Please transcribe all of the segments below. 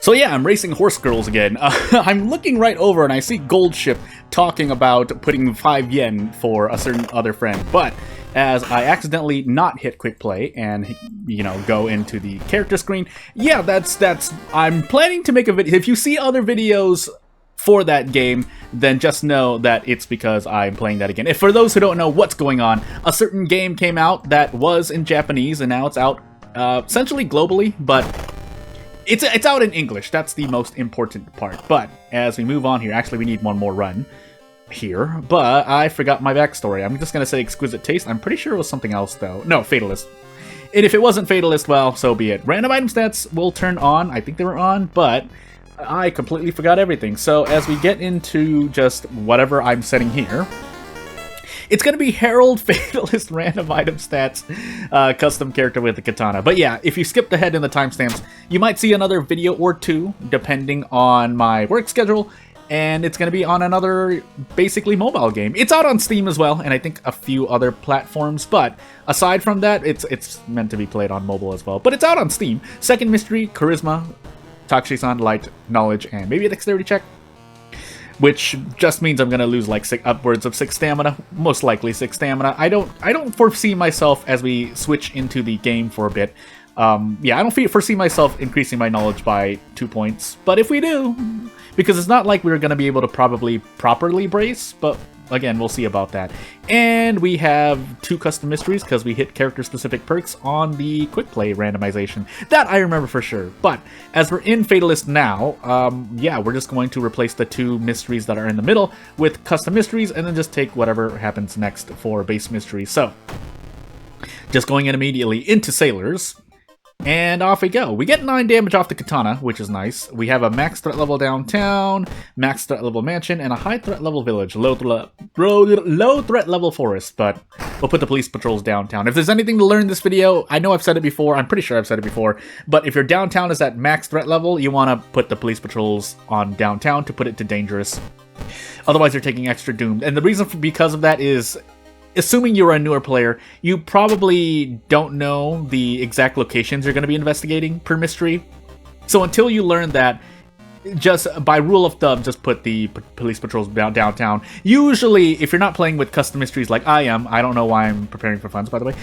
So yeah, I'm racing horse girls again. I'm looking right over and I see Goldship talking about putting 5 yen for a certain other friend, but as I accidentally not hit quick play and, you know, go into the character screen, yeah, I'm planning to make a video. If you see other videos for that game, then just know that it's because I'm playing that again. If for those who don't know what's going on, a certain game came out that was in Japanese and now it's out essentially globally, but it's out in English. That's the most important part. But as we move on here, actually we need one more run here, but I forgot my backstory. I'm just gonna say Exquisite Taste. I'm pretty sure it was something else though. No, Fatalist. And if it wasn't Fatalist, well, so be it. Random item stats will turn on. I think they were on, but I completely forgot everything. So as we get into just whatever I'm setting here, it's going to be Herald Fatalist Random Item Stats custom character with the katana. But yeah, if you skipped ahead in the timestamps, you might see another video or two, depending on my work schedule, and it's going to be on another, basically, mobile game. It's out on Steam as well, and I think a few other platforms, but aside from that, it's meant to be played on mobile as well. But it's out on Steam. Second mystery, Charisma, Takushi-san, Light, Knowledge, and maybe a Dexterity check. Which just means I'm gonna lose like upwards of 6 stamina, most likely 6 stamina. I don't foresee myself as we switch into the game for a bit. Yeah, I don't foresee myself increasing my knowledge by 2 points, but if we do, because it's not like we're gonna be able to properly brace, but again, we'll see about that. And we have 2 custom mysteries because we hit character-specific perks on the quick play randomization. That I remember for sure. But as we're in Fatalist now, yeah, we're just going to replace the 2 mysteries that are in the middle with custom mysteries and then just take whatever happens next for base mysteries. So, just going in immediately into Sailors. And off we go. We get 9 damage off the katana, which is nice. We have a max threat level downtown, max threat level mansion, and a high threat level village. Low threat level forest, but we'll put the police patrols downtown. If there's anything to learn in this video, I know I've said it before, I'm pretty sure I've said it before, but if your downtown is at max threat level, you want to put the police patrols on downtown to put it to dangerous. Otherwise, you're taking extra doom. And the reason because of that is, assuming you're a newer player, you probably don't know the exact locations you're going to be investigating per mystery. So until you learn that, just by rule of thumb, just put the police patrols downtown. Usually, if you're not playing with custom mysteries like I am, I don't know why I'm preparing for funds, by the way.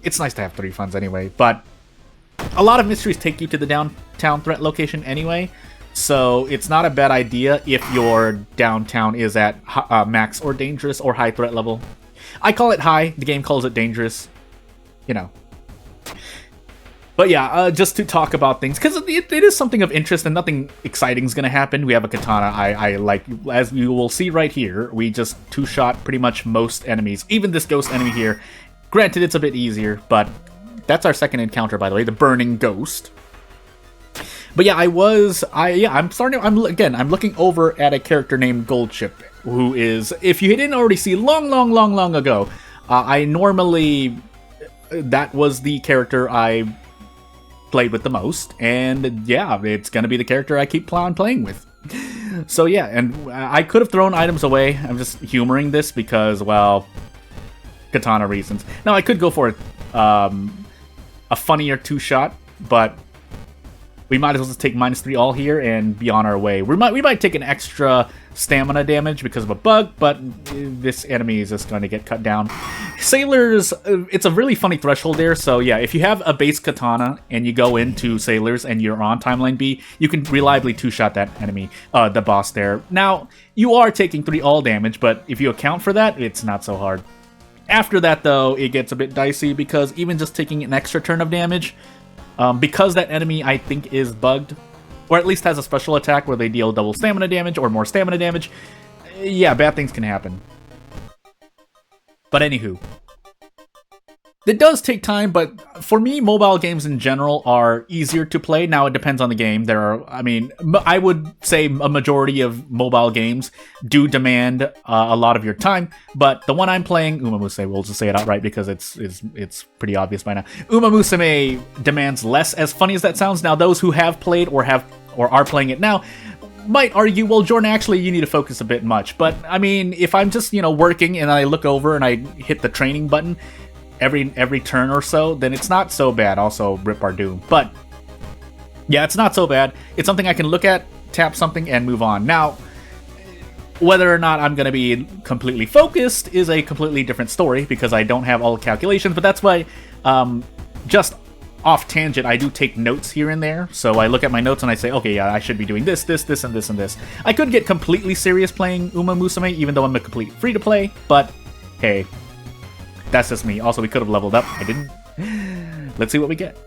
It's nice to have 3 funds anyway, but a lot of mysteries take you to the downtown threat location anyway. So it's not a bad idea if your downtown is at max or dangerous or high threat level. I call it high, the game calls it dangerous, you know. But yeah, just to talk about things, because it is something of interest and nothing exciting is going to happen. We have a katana. I like, as you will see right here, we just 2-shot pretty much most enemies, even this ghost enemy here. Granted, it's a bit easier, but that's our second encounter, by the way, the Burning Ghost. But yeah, I'm looking over at a character named Goldship, who is, if you didn't already see long ago, that was the character I played with the most, and yeah, it's gonna be the character I keep on playing with. So yeah, and I could have thrown items away. I'm just humoring this because, well, katana reasons. Now I could go for a funnier 2-shot, but we might as well just take -3 all here and be on our way. We might take an extra stamina damage because of a bug, but this enemy is just going to get cut down. Sailors, it's a really funny threshold there, so yeah, if you have a base katana and you go into Sailors and you're on Timeline B, you can reliably 2-shot that enemy, the boss there. Now, you are taking 3 all damage, but if you account for that, it's not so hard. After that, though, it gets a bit dicey because even just taking an extra turn of damage, because that enemy, I think, is bugged, or at least has a special attack where they deal double stamina damage or more stamina damage, yeah, bad things can happen. But anywho, it does take time, but for me, mobile games in general are easier to play. Now, it depends on the game. I would say a majority of mobile games do demand a lot of your time, but the one I'm playing, Uma Musume, we'll just say it outright because it's pretty obvious by now. Uma Musume demands less, as funny as that sounds. Now, those who have played or are playing it now might argue, well, Jordan, actually, you need to focus a bit much. But, I mean, if I'm just, working and I look over and I hit the training button every turn or so, then it's not so bad. Also, rip our doom. But Yeah, it's not so bad. It's something I can look at, tap something, and move on. Now, whether or not I'm going to be completely focused is a completely different story, because I don't have all the calculations, but that's why, just off tangent, I do take notes here and there. So I look at my notes and I say, okay, yeah, I should be doing this, this, this, and this, and this. I could get completely serious playing Uma Musume, even though I'm a complete free-to-play, but hey, that's just me. Also, we could have leveled up. I didn't. Let's see what we get.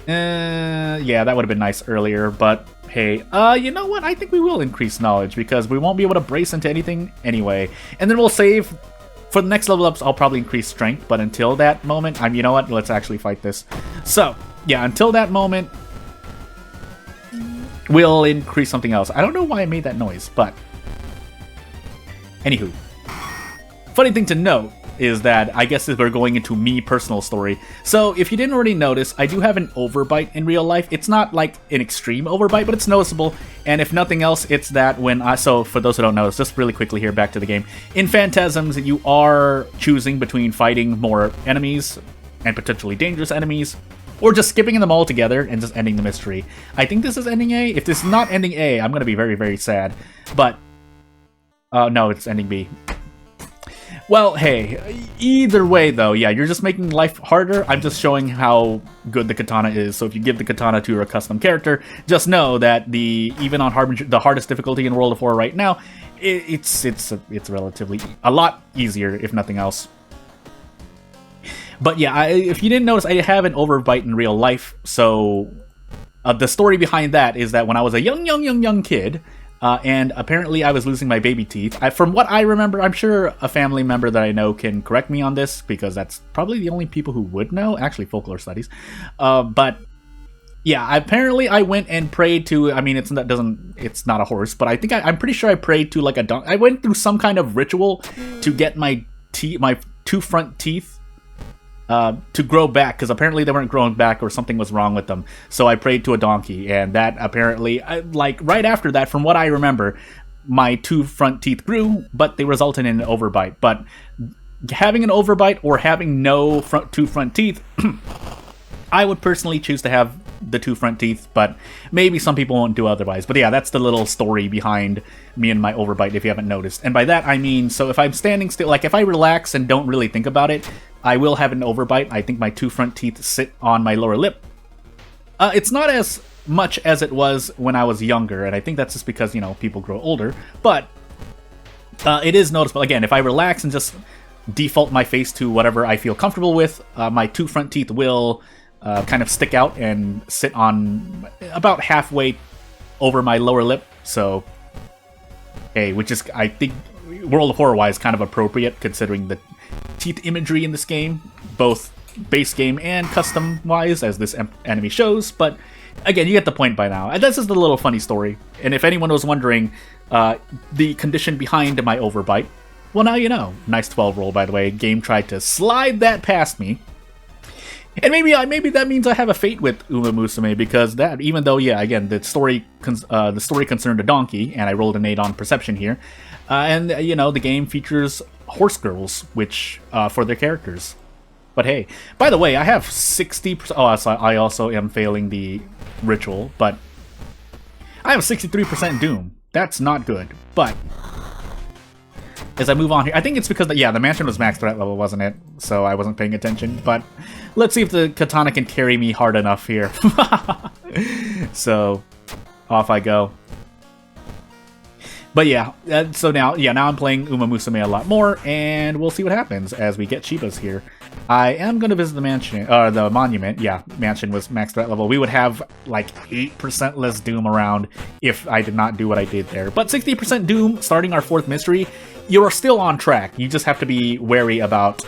Yeah, that would have been nice earlier, but hey, you know what? I think we will increase knowledge, because we won't be able to brace into anything anyway. And then we'll save. For the next level ups, I'll probably increase strength, but until that moment, you know what? Let's actually fight this. So, yeah, until that moment, we'll increase something else. I don't know why I made that noise, but anywho. Funny thing to note is that I guess we're going into me personal story. So if you didn't already notice, I do have an overbite in real life. It's not like an extreme overbite, but it's noticeable. And if nothing else, it's that when so for those who don't know, just really quickly here, back to the game. In Phantasms, you are choosing between fighting more enemies and potentially dangerous enemies, or just skipping them all together and just ending the mystery. I think this is ending A. If this is not ending A, I'm going to be very, very sad. But, no, it's ending B. Well, hey, either way, though, yeah, you're just making life harder. I'm just showing how good the katana is. So if you give the katana to your custom character, just know that even on Harbinger, the hardest difficulty in World of War right now, it's relatively a lot easier, if nothing else. But yeah, if you didn't notice, I have an overbite in real life. So the story behind that is that when I was a young kid. And apparently I was losing my baby teeth. From what I remember, I'm sure a family member that I know can correct me on this, because that's probably the only people who would know. Actually, folklore studies. But yeah, apparently I went and prayed to. I mean, it's not a horse, but I think I'm pretty sure I prayed to like a donkey. I went through some kind of ritual to get my two front teeth to grow back, because apparently they weren't growing back or something was wrong with them. So I prayed to a donkey, and that apparently, like right after that, from what I remember, my two front teeth grew, but they resulted in an overbite. But having an overbite or having no two front teeth, I would personally choose to have the two front teeth, but maybe some people won't do otherwise. But yeah, that's the little story behind me and my overbite, if you haven't noticed. And by that I mean, so if I'm standing still, like if I relax and don't really think about it, I will have an overbite. I think my two front teeth sit on my lower lip. It's not as much as it was when I was younger, and I think that's just because, you know, people grow older, but it is noticeable. Again, if I relax and just default my face to whatever I feel comfortable with, my two front teeth will kind of stick out and sit on about halfway over my lower lip. So, hey, which is, I think, World of Horror-wise, kind of appropriate considering the teeth imagery in this game, both base game and custom-wise, as this enemy shows. But again, you get the point by now. And this is the little funny story. And if anyone was wondering the condition behind my overbite, well, now you know. Nice 12 roll, by the way. Game tried to slide that past me. And maybe that means I have a fate with Uma Musume, because that, even though, yeah, again, the story concerned a donkey, and I rolled an 8 on perception here, and, you know, the game features horse girls, which, for their characters. But hey, by the way, I have 60%, oh, so I also am failing the ritual, but I have 63% Doom. That's not good, but as I move on here, I think it's because, the mansion was max threat level, wasn't it? So I wasn't paying attention, but let's see if the katana can carry me hard enough here. So, off I go. But yeah, so now I'm playing Uma Musume a lot more, and we'll see what happens as we get Shibas here. I am going to visit the mansion, the monument. Yeah, mansion was max threat level. We would have like 8% less Doom around if I did not do what I did there. But 60% Doom, starting our 4th mystery, you are still on track. You just have to be wary about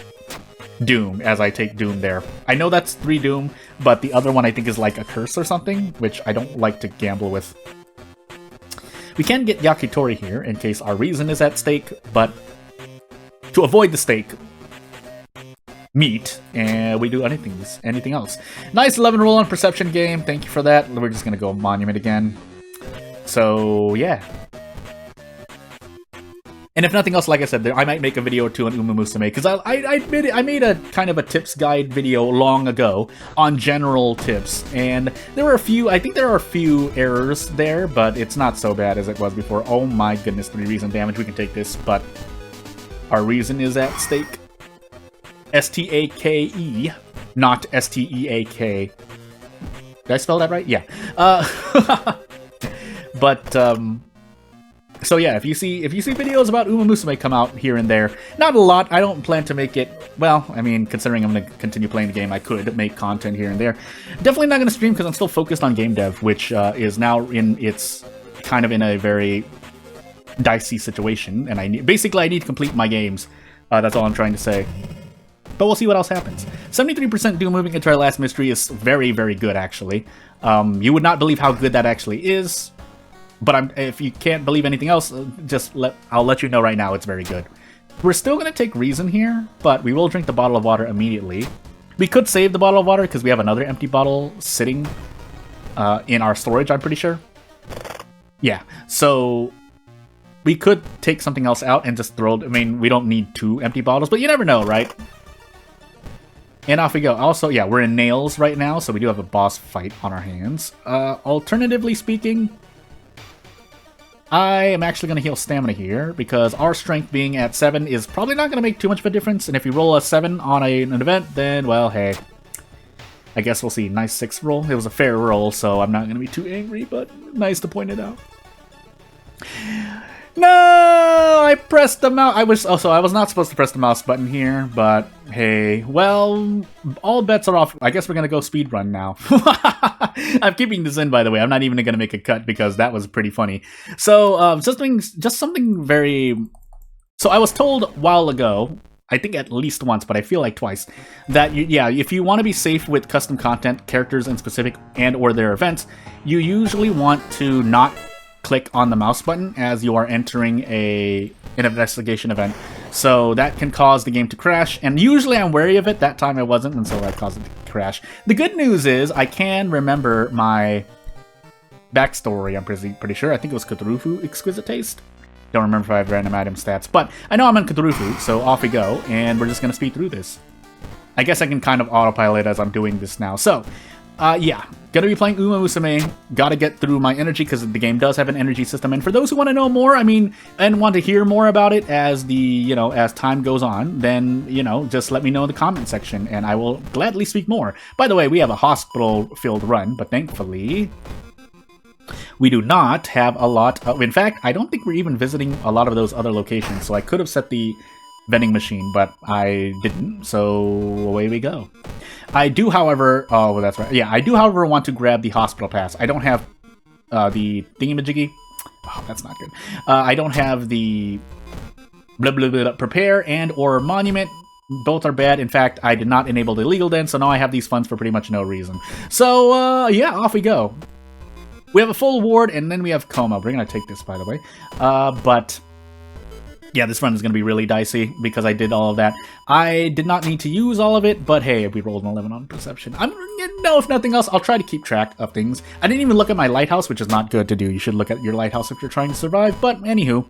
Doom as I take Doom there. I know that's 3 Doom, but the other one I think is like a curse or something, which I don't like to gamble with. We can get Yakitori here in case our reason is at stake, but to avoid the stake, meat, and we do anything else. Nice 11 roll on perception game. Thank you for that. We're just gonna go monument again. So yeah. And if nothing else, like I said, I might make a video or two on Uma Musume, because I made a kind of a tips guide video long ago on general tips, and there were a few, I think there are a few errors there, but it's not so bad as it was before. Oh my goodness, 3 reason damage, we can take this, but our reason is at stake. S-T-A-K-E, not S-T-E-A-K. Did I spell that right? Yeah. So yeah, if you see videos about Uma Musume come out here and there, not a lot. I don't plan to make it. Well, I mean, considering I'm going to continue playing the game, I could make content here and there. Definitely not going to stream because I'm still focused on game dev, which is now in a very dicey situation, and I need to complete my games. That's all I'm trying to say. But we'll see what else happens. 73% Doom moving into our last mystery is very, very good, actually. You would not believe how good that actually is. But if you can't believe anything else, I'll let you know right now it's very good. We're still going to take Reason here, but we will drink the bottle of water immediately. We could save the bottle of water because we have another empty bottle sitting in our storage, I'm pretty sure. Yeah, so we could take something else out and just throw it. I mean, we don't need 2 empty bottles, but you never know, right? And off we go. Also, yeah, we're in Nails right now, so we do have a boss fight on our hands. Alternatively speaking, I am actually going to heal stamina here, because our strength being at 7 is probably not going to make too much of a difference, and if you roll a 7 on an event, then, well, hey. I guess we'll see. Nice 6 roll. It was a fair roll, so I'm not going to be too angry, but nice to point it out. No! I pressed the mouse. I was not supposed to press the mouse button here, but hey, well, all bets are off. I guess we're gonna go speedrun now. I'm keeping this in, by the way. I'm not even gonna make a cut because that was pretty funny. So, just something very. So I was told a while ago, I think at least once, but I feel like twice, that if you want to be safe with custom content, characters in specific, and/or their events, you usually want to not click on the mouse button as you are entering an investigation event. So that can cause the game to crash, and usually I'm wary of it. That time I wasn't, and so that caused it to crash. The good news is I can remember my backstory, I'm pretty sure. I think it was Cthulhu Exquisite Taste. Don't remember if I have random item stats, but I know I'm on Cthulhu, so off we go, and we're just going to speed through this. I guess I can kind of autopilot as I'm doing this now. So, yeah, gonna be playing Uma Musume. Gotta get through my energy because the game does have an energy system. And for those who want to know more, I mean, and want to hear more about it as as time goes on, then just let me know in the comment section, and I will gladly speak more. By the way, we have a hospital-filled run, but thankfully we do not have a lot of. In fact, I don't think we're even visiting a lot of those other locations. So I could have set the vending machine, but I didn't. So away we go. I do, however, oh, well, that's right. Yeah, I do, however, want to grab the hospital pass. I don't have the thingy-majiggy. Oh, that's not good. I don't have the blah, blah, blah, prepare and or monument. Both are bad. In fact, I did not enable the illegal den, so now I have these funds for pretty much no reason. So, yeah, off we go. We have a full ward, and then we have coma. We're going to take this, by the way. But yeah, this run is going to be really dicey because I did all of that. I did not need to use all of it, but hey, we rolled an 11 on perception. If nothing else, I'll try to keep track of things. I didn't even look at my lighthouse, which is not good to do. You should look at your lighthouse if you're trying to survive, but anywho.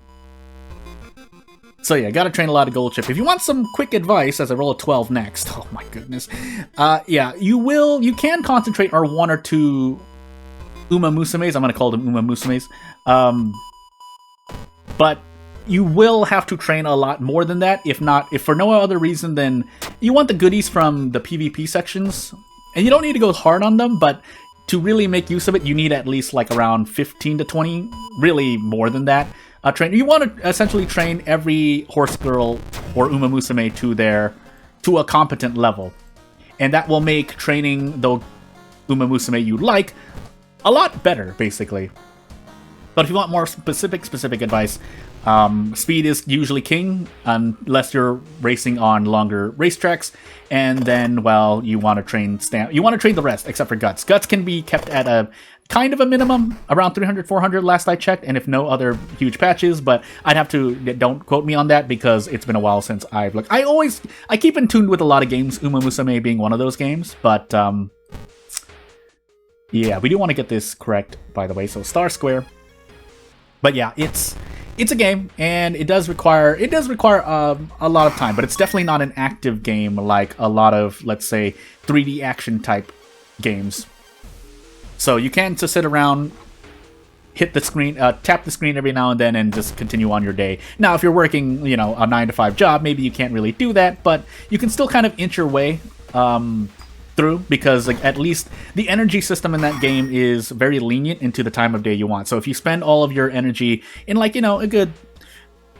So yeah, gotta train a lot of gold chip. If you want some quick advice, as I roll a 12 next, oh my goodness. Yeah, you can concentrate on 1 or 2 Uma Musumes. I'm gonna call them Uma Musumes. But you will have to train a lot more than that, if for no other reason than you want the goodies from the PvP sections, and you don't need to go hard on them, but to really make use of it, you need at least like around 15 to 20, really more than that. You want to essentially train every horse girl or Uma Musume to a competent level, and that will make training the Uma Musume you like a lot better, basically. But if you want more specific advice, speed is usually king, unless you're racing on longer racetracks. And then, well, you want to train the rest, except for Guts. Guts can be kept at a kind of a minimum, around 300, 400 last I checked, and if no other huge patches, but I'd have to, don't quote me on that, because it's been a while since I've looked. I keep in tune with a lot of games, Uma Musume being one of those games, but, yeah, we do want to get this correct, by the way, so star square. But yeah, it's It's a game, and it does require a lot of time, but it's definitely not an active game like a lot of, let's say, 3D action type games. So you can just sit around, hit the screen, tap the screen every now and then, and just continue on your day. Now, if you're working, you know, a 9-to-5 job, maybe you can't really do that, but you can still kind of inch your way through, because like at least the energy system in that game is very lenient into the time of day you want. So if you spend all of your energy in, like, you know, a good,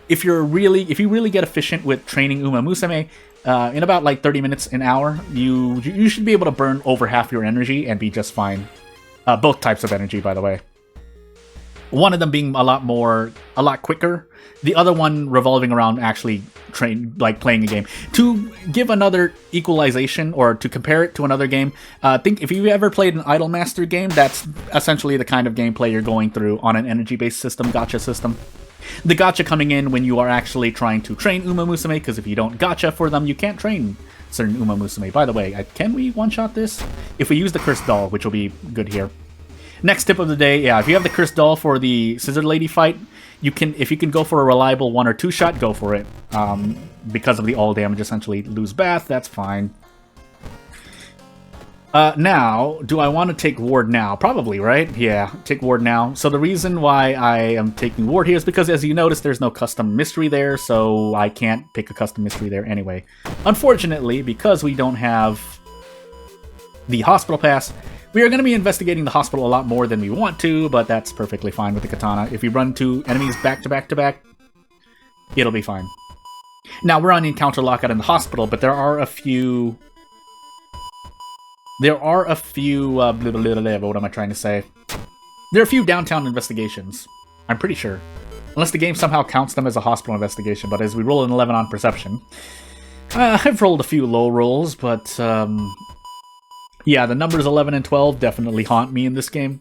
if you really get efficient with training Uma Musume, in about like 30 minutes, an hour, you should be able to burn over half your energy and be just fine. Both types of energy, by the way. One of them being a lot quicker. The other one revolving around actually playing a game. To give another equalization, or to compare it to another game, think if you've ever played an Idolmaster game, that's essentially the kind of gameplay you're going through on an energy-based system, gacha system. The gacha coming in when you are actually trying to train Uma Musume, because if you don't gacha for them, you can't train certain Uma Musume. By the way, can we one-shot this? If we use the Cursed Doll, which will be good here. Next tip of the day, yeah, if you have the Cursed Doll for the Scissor Lady fight, if you can go for a reliable 1 or 2 shot, go for it. Because of the all damage, essentially lose Bath, that's fine. Now, do I want to take Ward now? Probably, right? Yeah, take Ward now. So the reason why I am taking Ward here is because, as you notice, there's no custom mystery there, so I can't pick a custom mystery there anyway. Unfortunately, because we don't have the Hospital Pass, we are going to be investigating the hospital a lot more than we want to, but that's perfectly fine with the katana. If we run 2 enemies back to back to back, it'll be fine. Now, we're on encounter lockout in the hospital, but there are a few... what am I trying to say? There are a few downtown investigations, I'm pretty sure. Unless the game somehow counts them as a hospital investigation, but as we roll an 11 on perception. I've rolled a few low rolls, but... yeah, the numbers 11 and 12 definitely haunt me in this game.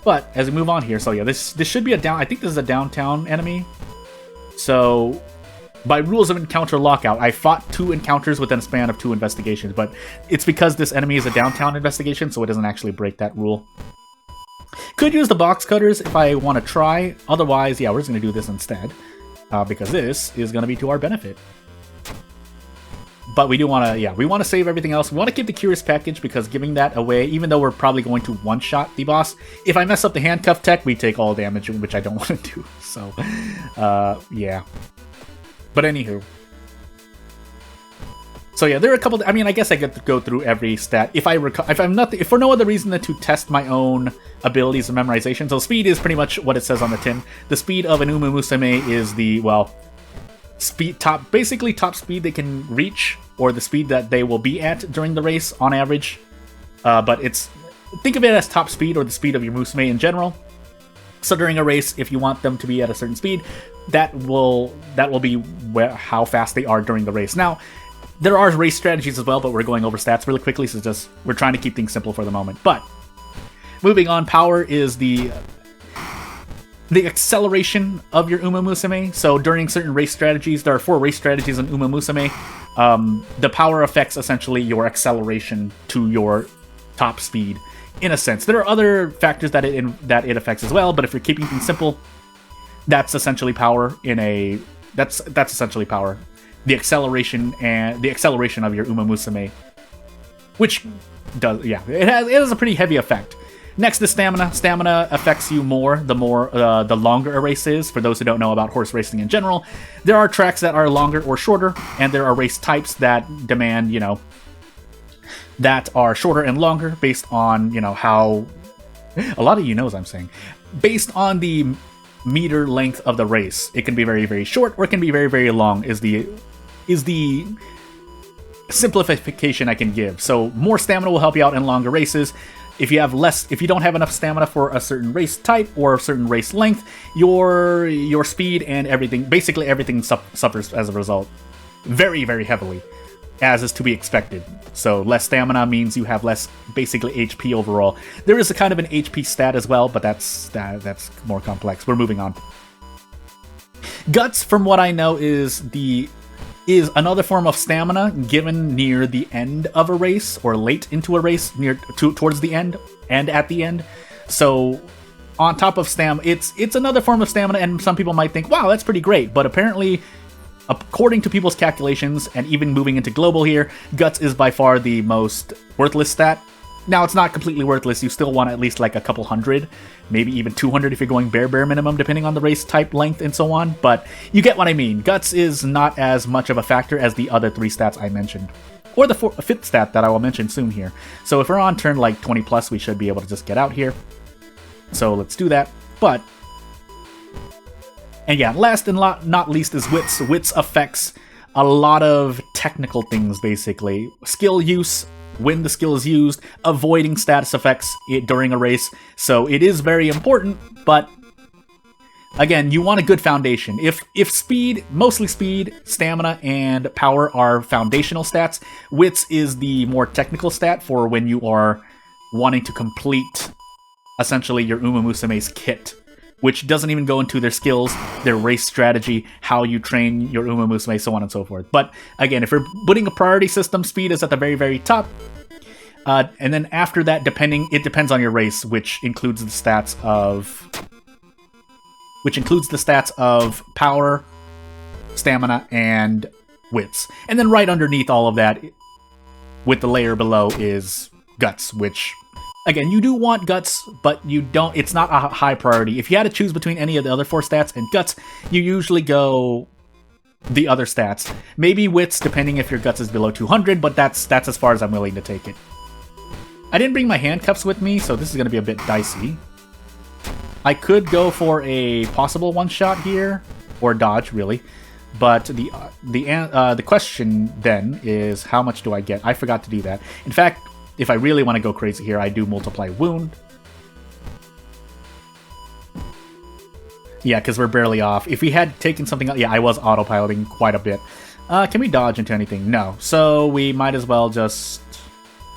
But, as we move on here, so yeah, this should be I think this is a downtown enemy. So, by rules of encounter lockout, I fought 2 encounters within a span of 2 investigations, but it's because this enemy is a downtown investigation, so it doesn't actually break that rule. Could use the box cutters if I want to try. Otherwise, yeah, we're just going to do this instead, because this is going to be to our benefit. But we do want to, yeah, we want to save everything else. We want to keep the Curious Package, because giving that away, even though we're probably going to one-shot the boss, if I mess up the handcuff tech, we take all damage, which I don't want to do. So, yeah. But anywho. So yeah, there are a couple, I mean, I guess I get to go through every stat. If for no other reason than to test my own abilities of memorization. So speed is pretty much what it says on the tin. The speed of an Uma Musume is the, well... basically top speed they can reach, or the speed that they will be at during the race on average. But think of it as top speed, or the speed of your Musume in general. So during a race, if you want them to be at a certain speed, that will be how fast they are during the race. Now, there are race strategies as well, but we're going over stats really quickly, so we're trying to keep things simple for the moment. But moving on, power is the acceleration of your Uma Musume. So during certain race strategies, there are 4 race strategies in Uma Musume. The power affects essentially your acceleration to your top speed, in a sense. There are other factors that it affects as well, but if you're keeping things simple, that's essentially power that's essentially power. The acceleration of your Uma Musume, which does, yeah, it has a pretty heavy effect. Next is stamina. Stamina affects you more the longer a race is. For those who don't know about horse racing in general, there are tracks that are longer or shorter, and there are race types that demand, that are shorter and longer based on, how... A lot of you knows I'm saying. Based on the meter length of the race. It can be very, very short, or it can be very, very long, is the simplification I can give. So more stamina will help you out in longer races. If you don't have enough stamina for a certain race type or a certain race length, your speed and everything, basically everything suffers as a result. Very, very heavily, as is to be expected. So less stamina means you have less, basically, HP overall. There is a kind of an HP stat as well, but that's more complex. We're moving on. Guts, from what I know, is another form of stamina given near the end of a race, or late into a race, towards the end and at the end. So on top of stamina, it's another form of stamina, and some people might think, wow, that's pretty great, but apparently, according to people's calculations, and even moving into global here, Guts is by far the most worthless stat. Now, it's not completely worthless. You still want at least like a couple hundred, maybe even 200 if you're going bare minimum, depending on the race type, length, and so on. But you get what I mean. Guts is not as much of a factor as the other 3 stats I mentioned. Or the 5th stat that I will mention soon here. So if we're on turn like 20 plus, we should be able to just get out here. So let's do that. But, and yeah, last and not least is Wits. Wits affects a lot of technical things, basically. Skill use, when the skill is used, avoiding status effects during a race. So it is very important, but again, you want a good foundation. If speed, mostly speed, stamina, and power are foundational stats, Wits is the more technical stat for when you are wanting to complete, essentially, your Uma Musume's kit, which doesn't even go into their skills, their race strategy, how you train your Uma Musume, so on and so forth. But again, if you're putting a priority system, speed is at the very top. And then after that, it depends on your race, which includes the stats of power, stamina, and wits. And then right underneath all of that, with the layer below, is guts, which, again, you do want guts, but you don't. It's not a high priority. If you had to choose between any of the other 4 stats and guts, you usually go the other stats. Maybe wits, depending if your guts is below 200, but that's as far as I'm willing to take it. I didn't bring my handcuffs with me, so this is going to be a bit dicey. I could go for a possible one-shot here, or dodge, really. But the question then is, how much do I get? I forgot to do that. In fact, if I really want to go crazy here, I do multiply wound. Yeah, because we're barely off. If we had taken something else, yeah, I was autopiloting quite a bit. Can we dodge into anything? No. So we might as well just...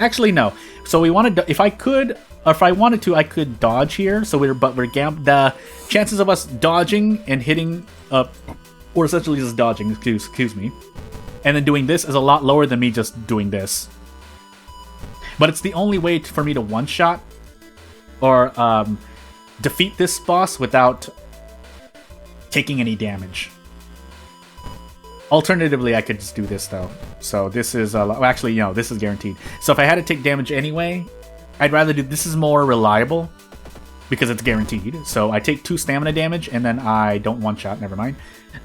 Actually, no. So we wanted to... If I wanted to, I could dodge here. So the chances of us dodging and hitting up, or essentially just dodging, excuse me, and then doing this is a lot lower than me just doing this. But it's the only way for me to one-shot or defeat this boss without taking any damage. Alternatively, I could just do this, though. So this is... actually, no, this is guaranteed. So if I had to take damage anyway, I'd rather do... This is more reliable because it's guaranteed. So I take 2 stamina damage, and then I don't one-shot. Never mind.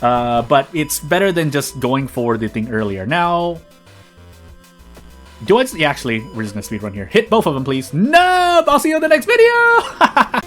But it's better than just going for the thing earlier. Now... Yeah, actually, we're just going to speedrun here. Hit both of them, please. No! I'll see you in the next video!